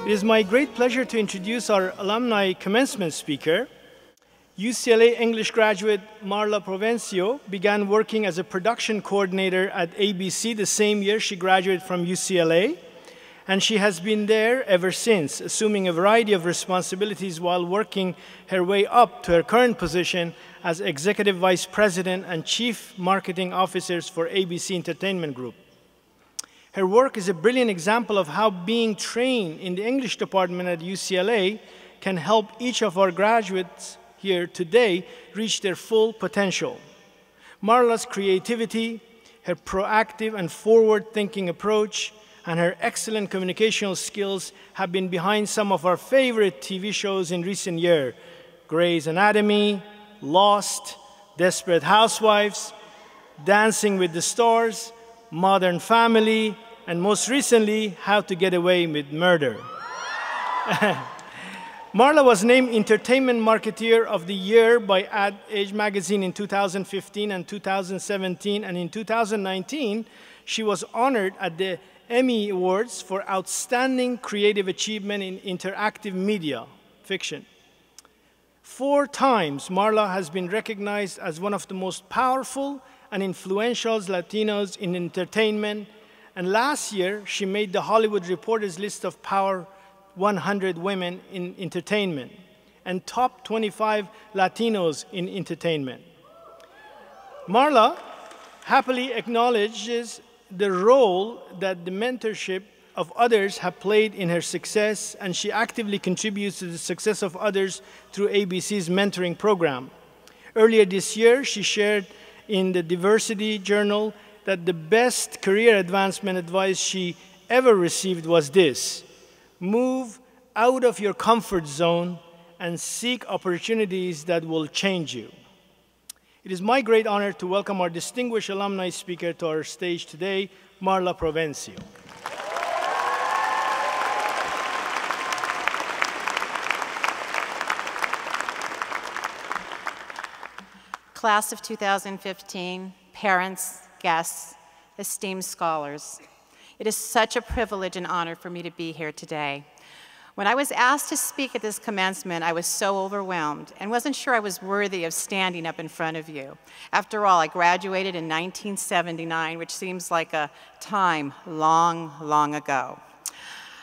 It is my great pleasure to introduce our alumni commencement speaker. UCLA English graduate Marla Provencio began working as a production coordinator at ABC the same year she graduated from UCLA, and she has been there ever since, assuming a variety of responsibilities while working her way up to her current position as Executive Vice President and Chief Marketing Officer for ABC Entertainment Group. Her work is a brilliant example of how being trained in the English department at UCLA can help each of our graduates here today reach their full potential. Marla's creativity, her proactive and forward-thinking approach, and her excellent communicational skills have been behind some of our favorite TV shows in recent years: Grey's Anatomy, Lost, Desperate Housewives, Dancing with the Stars, Modern Family, and most recently, How to Get Away with Murder. Marla was named Entertainment Marketeer of the Year by Ad Age magazine in 2015 and 2017, and in 2019, she was honored at the Emmy Awards for Outstanding Creative Achievement in Interactive Media Fiction. 4 times, Marla has been recognized as one of the most powerful and influential Latinos in entertainment, and last year, she made the Hollywood Reporter's list of Power 100 women in entertainment and top 25 Latinos in entertainment. Marla happily acknowledges the role that the mentorship of others have played in her success, and she actively contributes to the success of others through ABC's mentoring program. Earlier this year, she shared in the Diversity Journal that the best career advancement advice she ever received was this: move out of your comfort zone and seek opportunities that will change you. It is my great honor to welcome our distinguished alumni speaker to our stage today, Marla Provencio. Class of 2015, parents, guests, esteemed scholars. It is such a privilege and honor for me to be here today. When I was asked to speak at this commencement, I was so overwhelmed and wasn't sure I was worthy of standing up in front of you. After all, I graduated in 1979, which seems like a time long, long ago.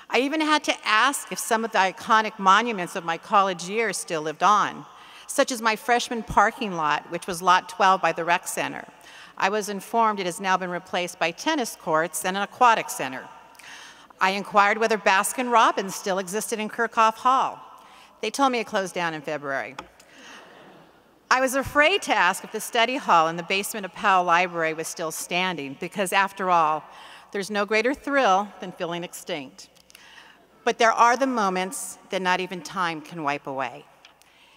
I even had to ask if some of the iconic monuments of my college years still lived on, such as my freshman parking lot, which was Lot 12 by the Rec Center. I was informed it has now been replaced by tennis courts and an aquatic center. I inquired whether Baskin-Robbins still existed in Kirchhoff Hall. They told me it closed down in February. I was afraid to ask if the study hall in the basement of Powell Library was still standing, because after all, there's no greater thrill than feeling extinct. But there are the moments that not even time can wipe away.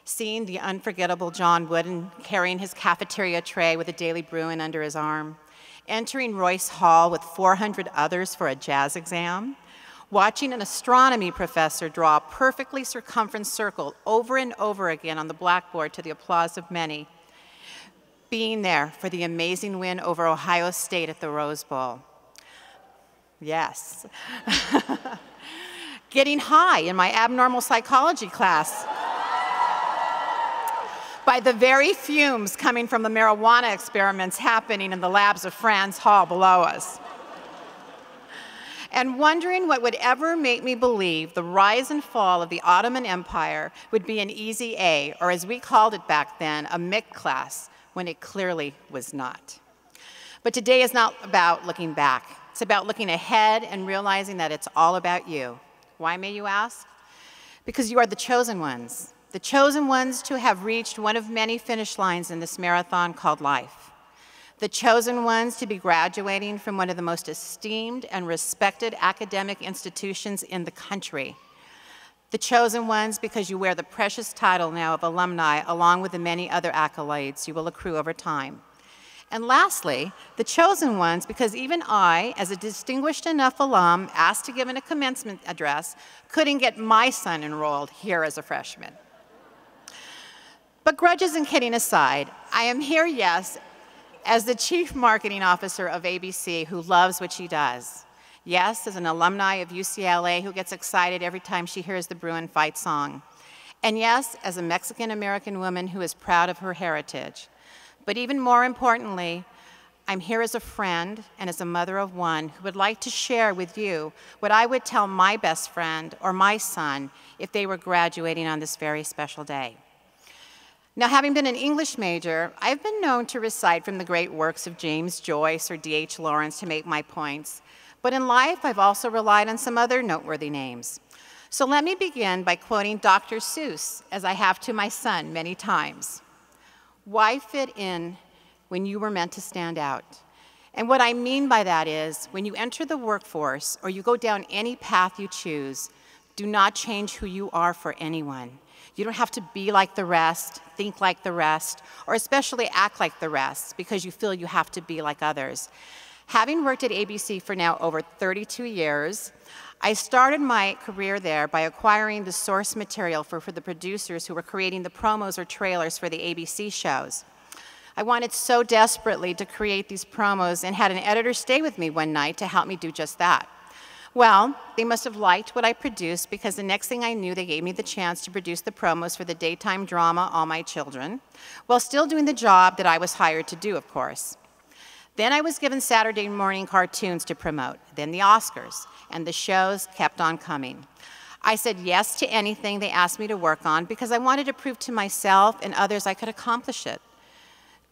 Seeing the unforgettable John Wooden carrying his cafeteria tray with a Daily Bruin under his arm, entering Royce Hall with 400 others for a jazz exam, watching an astronomy professor draw a perfectly circumference circle over and over again on the blackboard to the applause of many, being there for the amazing win over Ohio State at the Rose Bowl. Yes. Getting high in my abnormal psychology class by the very fumes coming from the marijuana experiments happening in the labs of Franz Hall below us. And wondering what would ever make me believe the rise and fall of the Ottoman Empire would be an easy A, or as we called it back then, a MIC class, when it clearly was not. But today is not about looking back. It's about looking ahead and realizing that it's all about you. Why, may you ask? Because you are the chosen ones to have reached one of many finish lines in this marathon called life. The chosen ones to be graduating from one of the most esteemed and respected academic institutions in the country. The chosen ones because you wear the precious title now of alumni, along with the many other accolades you will accrue over time. And lastly, the chosen ones because even I, as a distinguished enough alum asked to give a commencement address, couldn't get my son enrolled here as a freshman. But grudges and kidding aside, I am here, yes, as the Chief Marketing Officer of ABC who loves what she does. Yes, as an alumni of UCLA who gets excited every time she hears the Bruin fight song. And yes, as a Mexican-American woman who is proud of her heritage. But even more importantly, I'm here as a friend and as a mother of one who would like to share with you what I would tell my best friend or my son if they were graduating on this very special day. Now, having been an English major, I've been known to recite from the great works of James Joyce or D.H. Lawrence to make my points. But in life, I've also relied on some other noteworthy names. So let me begin by quoting Dr. Seuss, as I have to my son many times. Why fit in when you were meant to stand out? And what I mean by that is, when you enter the workforce or you go down any path you choose, do not change who you are for anyone. You don't have to be like the rest, think like the rest, or especially act like the rest because you feel you have to be like others. Having worked at ABC for now over 32 years, I started my career there by acquiring the source material for the producers who were creating the promos or trailers for the ABC shows. I wanted so desperately to create these promos and had an editor stay with me one night to help me do just that. Well, they must have liked what I produced because the next thing I knew, they gave me the chance to produce the promos for the daytime drama All My Children, while still doing the job that I was hired to do, of course. Then I was given Saturday morning cartoons to promote, then the Oscars, and the shows kept on coming. I said yes to anything they asked me to work on because I wanted to prove to myself and others I could accomplish it.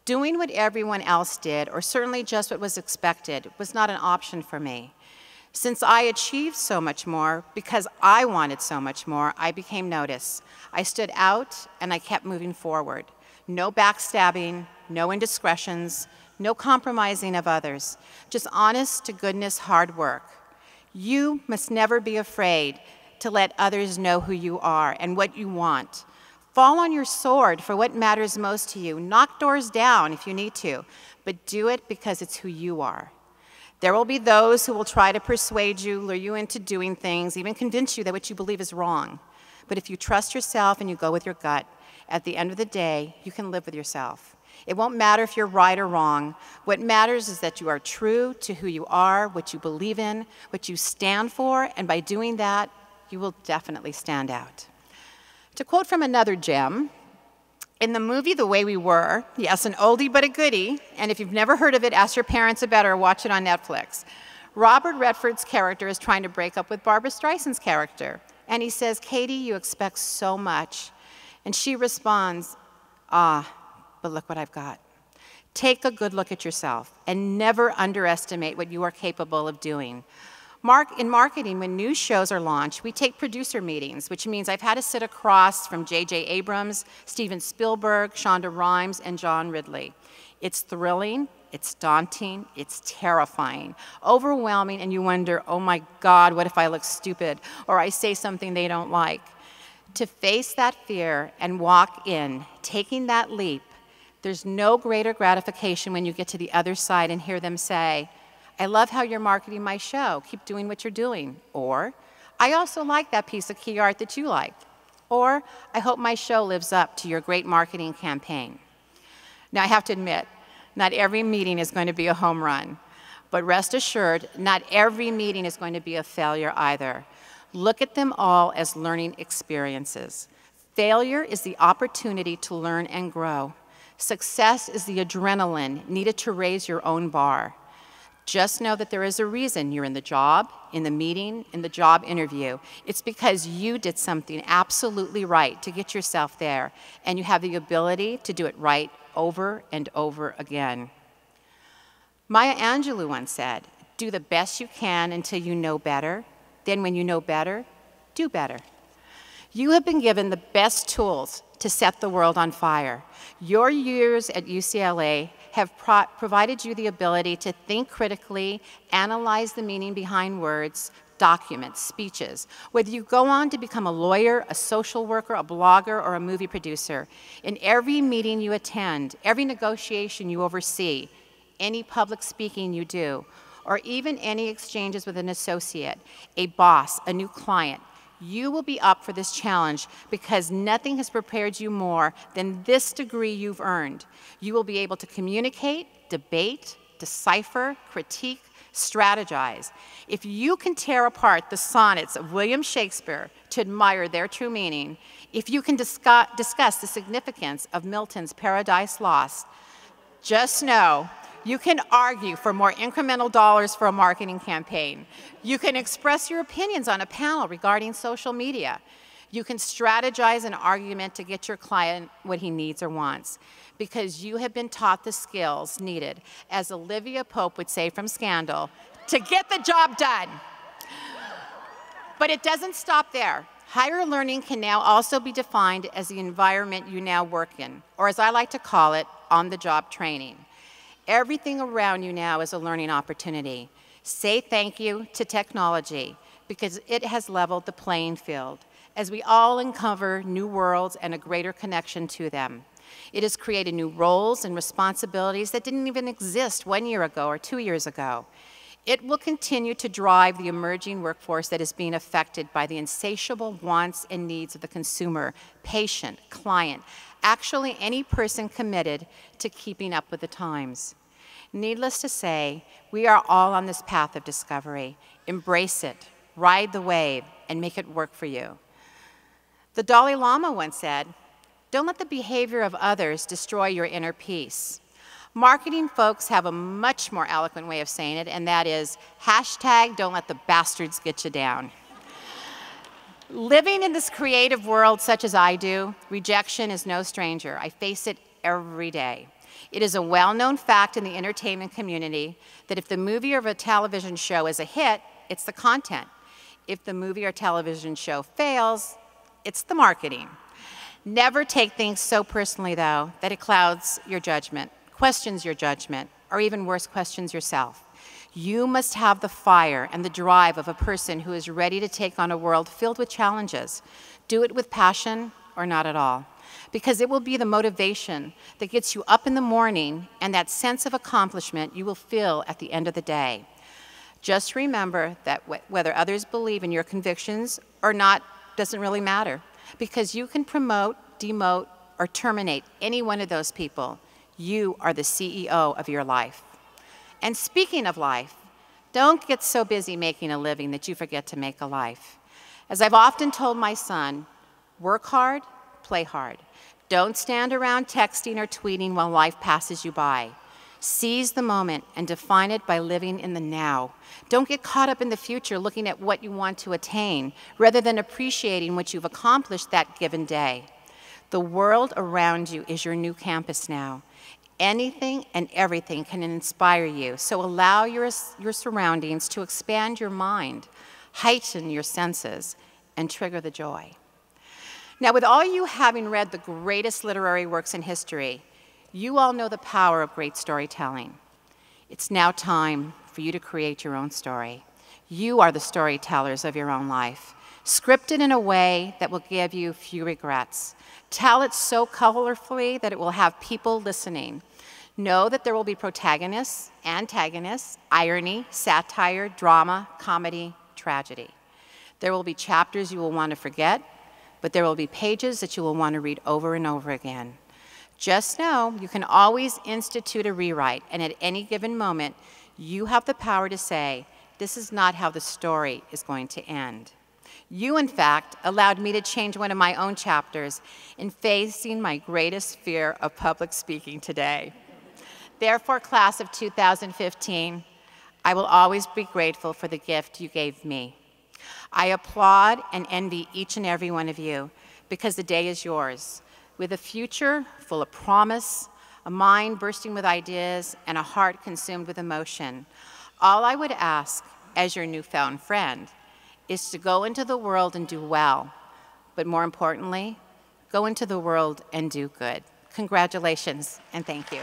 Doing what everyone else did, or certainly just what was expected, was not an option for me. Since I achieved so much more, because I wanted so much more, I became noticed. I stood out, and I kept moving forward. No backstabbing, no indiscretions, no compromising of others. Just honest to goodness hard work. You must never be afraid to let others know who you are and what you want. Fall on your sword for what matters most to you. Knock doors down if you need to, but do it because it's who you are. There will be those who will try to persuade you, lure you into doing things, even convince you that what you believe is wrong. But if you trust yourself and you go with your gut, at the end of the day, you can live with yourself. It won't matter if you're right or wrong. What matters is that you are true to who you are, what you believe in, what you stand for, and by doing that, you will definitely stand out. To quote from another gem, in the movie The Way We Were, yes, an oldie but a goodie, and if you've never heard of it, ask your parents about it or watch it on Netflix. Robert Redford's character is trying to break up with Barbra Streisand's character, and he says, "Katie, you expect so much." And she responds, "Ah, but look what I've got." Take a good look at yourself and never underestimate what you are capable of doing. In marketing, when new shows are launched, we take producer meetings, which means I've had to sit across from J.J. Abrams, Steven Spielberg, Shonda Rhimes, and John Ridley. It's thrilling, it's daunting, it's terrifying, overwhelming, and you wonder, oh my God, what if I look stupid or I say something they don't like? To face that fear and walk in, taking that leap, there's no greater gratification when you get to the other side and hear them say, "I love how you're marketing my show. Keep doing what you're doing." Or, "I also like that piece of key art that you like." Or, "I hope my show lives up to your great marketing campaign." Now, I have to admit, not every meeting is going to be a home run. But rest assured, not every meeting is going to be a failure either. Look at them all as learning experiences. Failure is the opportunity to learn and grow. Success is the adrenaline needed to raise your own bar. Just know that there is a reason you're in the job, in the meeting, in the job interview. It's because you did something absolutely right to get yourself there, and you have the ability to do it right over and over again. Maya Angelou once said, "Do the best you can until you know better. Then when you know better, do better." You have been given the best tools to set the world on fire. Your years at UCLA have provided you the ability to think critically, analyze the meaning behind words, documents, speeches. Whether you go on to become a lawyer, a social worker, a blogger, or a movie producer, in every meeting you attend, every negotiation you oversee, any public speaking you do, or even any exchanges with an associate, a boss, a new client, you will be up for this challenge because nothing has prepared you more than this degree you've earned. You will be able to communicate, debate, decipher, critique, Strategize. If you can tear apart the sonnets of William Shakespeare to admire their true meaning, if you can discuss the significance of Milton's Paradise Lost, just know you can argue for more incremental dollars for a marketing campaign. You can express your opinions on a panel regarding social media. You can strategize an argument to get your client what he needs or wants, because you have been taught the skills needed, as Olivia Pope would say from Scandal, to get the job done. But it doesn't stop there. Higher learning can now also be defined as the environment you now work in, or as I like to call it, on-the-job training. Everything around you now is a learning opportunity. Say thank you to technology, because it has leveled the playing field as we all uncover new worlds and a greater connection to them. It has created new roles and responsibilities that didn't even exist 1 year ago or 2 years ago. It will continue to drive the emerging workforce that is being affected by the insatiable wants and needs of the consumer, patient, client, actually any person committed to keeping up with the times. Needless to say, we are all on this path of discovery. Embrace it, ride the wave, and make it work for you. The Dalai Lama once said, "Don't let the behavior of others destroy your inner peace." Marketing folks have a much more eloquent way of saying it, and that is, #don't let the bastards get you down. Living in this creative world such as I do, rejection is no stranger. I face it every day. It is a well-known fact in the entertainment community that if the movie or a television show is a hit, it's the content. If the movie or television show fails, it's the marketing. Never take things so personally, though, that it clouds your judgment, questions your judgment, or even worse, questions yourself. You must have the fire and the drive of a person who is ready to take on a world filled with challenges. Do it with passion or not at all, because it will be the motivation that gets you up in the morning and that sense of accomplishment you will feel at the end of the day. Just remember that whether others believe in your convictions or not doesn't really matter, because you can promote, demote, or terminate any one of those people. You are the CEO of your life. And speaking of life, don't get so busy making a living that you forget to make a life. As I've often told my son, work hard, play hard. Don't stand around texting or tweeting while life passes you by. Seize the moment and define it by living in the now. Don't get caught up in the future looking at what you want to attain, rather than appreciating what you've accomplished that given day. The world around you is your new campus now. Anything and everything can inspire you, so allow your surroundings to expand your mind, heighten your senses, and trigger the joy. Now, with all you having read the greatest literary works in history, you all know the power of great storytelling. It's now time for you to create your own story. You are the storytellers of your own life. Script it in a way that will give you few regrets. Tell it so colorfully that it will have people listening. Know that there will be protagonists, antagonists, irony, satire, drama, comedy, tragedy. There will be chapters you will want to forget, but there will be pages that you will want to read over and over again. Just know you can always institute a rewrite, and at any given moment, you have the power to say, this is not how the story is going to end. You, in fact, allowed me to change one of my own chapters in facing my greatest fear of public speaking today. Therefore, class of 2015, I will always be grateful for the gift you gave me. I applaud and envy each and every one of you, because the day is yours, with a future full of promise, a mind bursting with ideas, and a heart consumed with emotion. All I would ask, as your newfound friend, is to go into the world and do well, but more importantly, go into the world and do good. Congratulations, and thank you.